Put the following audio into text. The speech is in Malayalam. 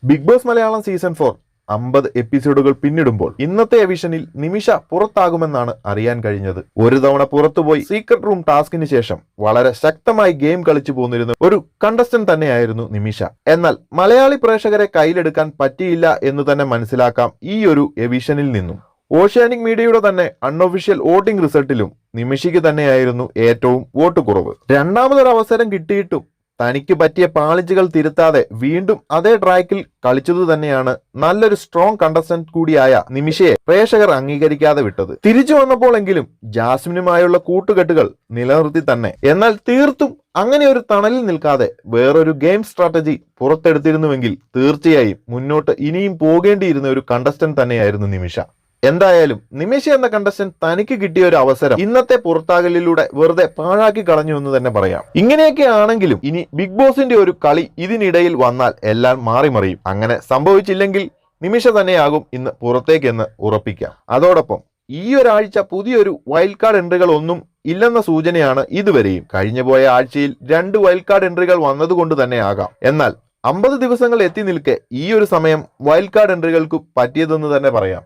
ബിഗ് ബോസ് മലയാളം സീസൺ 4 50 എപ്പിസോഡുകൾ പിന്നിടുമ്പോൾ ഇന്നത്തെ എവിഷനിൽ നിമിഷ പുറത്താകുമെന്നാണ് അറിയാൻ കഴിഞ്ഞത്. ഒരു തവണ പുറത്തുപോയി സീക്രട്ട് റൂം ടാസ്കിന് ശേഷം വളരെ ശക്തമായി ഗെയിം കളിച്ചു പോന്നിരുന്ന ഒരു കണ്ടസ്റ്റന്റ് തന്നെയായിരുന്നു നിമിഷ. എന്നാൽ മലയാളി പ്രേക്ഷകരെ കയ്യിലെടുക്കാൻ പറ്റിയില്ല എന്ന് തന്നെ മനസ്സിലാക്കാം ഈ ഒരു എവിഷനിൽ നിന്നും. ഓഷ്യാനിക് മീഡിയയുടെ തന്നെ അൺഒഫീഷ്യൽ വോട്ടിംഗ് റിസൾട്ടിലും നിമിഷയ്ക്ക് തന്നെയായിരുന്നു ഏറ്റവും വോട്ട് കുറവ്. രണ്ടാമതൊരു അവസരം കിട്ടിയിട്ടും തനിക്ക് പറ്റിയ പാളിച്ചകൾ തിരുത്താതെ വീണ്ടും അതേ ട്രാക്കിൽ കളിച്ചതു തന്നെയാണ് നല്ലൊരു സ്ട്രോങ് കണ്ടസ്റ്റന്റ് കൂടിയായ നിമിഷയെ പ്രേക്ഷകർ അംഗീകരിക്കാതെ വിട്ടത്. തിരിച്ചു വന്നപ്പോഴെങ്കിലും ജാസ്മിനുമായുള്ള കൂട്ടുകെട്ടുകൾ നിലനിർത്തി തന്നെ. എന്നാൽ തീർത്തും അങ്ങനെ ഒരു തണലിൽ നിൽക്കാതെ വേറൊരു ഗെയിം സ്ട്രാറ്റജി പുറത്തെടുത്തിരുന്നുവെങ്കിൽ തീർച്ചയായും മുന്നോട്ട് ഇനിയും പോകേണ്ടിയിരുന്ന ഒരു കണ്ടസ്റ്റന്റ് തന്നെയായിരുന്നു നിമിഷ. എന്തായാലും നിമിഷ എന്ന കണ്ടസ്റ്റന്റ് തനിക്ക് കിട്ടിയ ഒരു അവസരം ഇന്നത്തെ പുറത്താകലിലൂടെ വെറുതെ പാഴാക്കി കളഞ്ഞു എന്ന് തന്നെ പറയാം. ഇങ്ങനെയൊക്കെ ആണെങ്കിലും ഇനി ബിഗ് ബോസിന്റെ ഒരു കളി ഇതിനിടയിൽ വന്നാൽ എല്ലാം മാറിമറിയും. അങ്ങനെ സംഭവിച്ചില്ലെങ്കിൽ നിമിഷ തന്നെയാകും ഇന്ന് പുറത്തേക്കെന്ന് ഉറപ്പിക്കാം. അതോടൊപ്പം ഈ ഒരാഴ്ച പുതിയൊരു വൈൽഡ് കാർഡ് എൻട്രികൾ ഒന്നും ഇല്ലെന്ന സൂചനയാണ് ഇതുവരെയും. കഴിഞ്ഞുപോയ ആഴ്ചയിൽ 2 വൈൽഡ് കാർഡ് എൻട്രികൾ വന്നതുകൊണ്ട് തന്നെ ആകാം. എന്നാൽ 50 ദിവസങ്ങൾ എത്തി നിൽക്കെ ഈ ഒരു സമയം വൈൽഡ് കാർഡ് എൻട്രികൾക്ക് പറ്റിയതെന്ന് തന്നെ പറയാം.